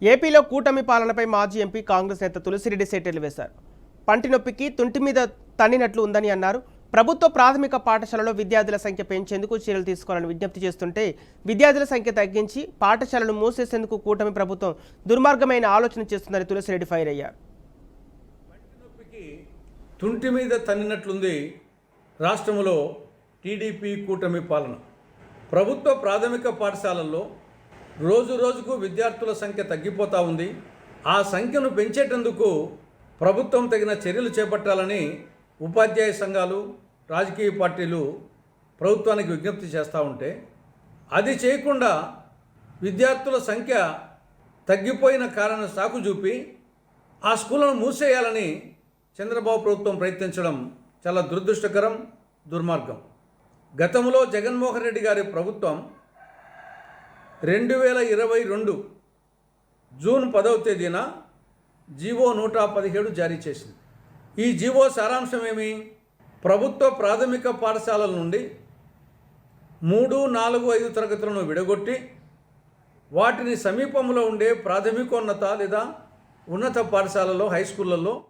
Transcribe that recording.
ఏపీలో కూటమి పాలనపై మాజీ ఎంపీ కాంగ్రెస్ నేత తులసిరెడ్డి సెటైర్లు వేశారు. పంటి నొప్పికి తుంటి మీద తన్నినట్లు ఉందని అన్నారు. ప్రభుత్వ ప్రాథమిక పాఠశాలలో విద్యార్థుల సంఖ్య పెంచేందుకు చర్యలు తీసుకోవాలని విజ్ఞప్తి చేస్తుంటే విద్యార్థుల సంఖ్య తగ్గించి పాఠశాలను మూసేసేందుకు కూటమి ప్రభుత్వం దుర్మార్గమైన ఆలోచన చేస్తుందని తులసిరెడ్డి ఫైర్ అయ్యారు. పంటి నొప్పికి తుంటి మీద తన్నినట్లుంది రాష్ట్రంలో టీడీపీ కూటమి పాలన. ప్రభుత్వ ప్రాథమిక పాఠశాలల్లో రోజు రోజుకు విద్యార్థుల సంఖ్య తగ్గిపోతూ ఉంది. ఆ సంఖ్యను పెంచేటందుకు ప్రభుత్వం తగిన చర్యలు చేపట్టాలని ఉపాధ్యాయ సంఘాలు, రాజకీయ పార్టీలు ప్రభుత్వానికి విజ్ఞప్తి చేస్తూ ఉంటే అది చేయకుండా విద్యార్థుల సంఖ్య తగ్గిపోయిన కారణం సాకు చూపి ఆ స్కూళ్ళను మూసేయాలని చంద్రబాబు ప్రభుత్వం ప్రయత్నించడం చాలా దురదృష్టకరం, దుర్మార్గం. గతంలో జగన్మోహన్ రెడ్డి గారి ప్రభుత్వం 2022 జూన్ 10వ తేదీన జీవో 117 జారీ చేసింది. ఈ జీవో సారాంశం ఏమి? ప్రభుత్వ ప్రాథమిక పాఠశాలల నుండి 3, 4, 5 తరగతులను విడగొట్టి వాటిని సమీపంలో ఉండే ప్రాథమికోన్నత లేదా ఉన్నత పాఠశాలలో, హై స్కూళ్ళల్లో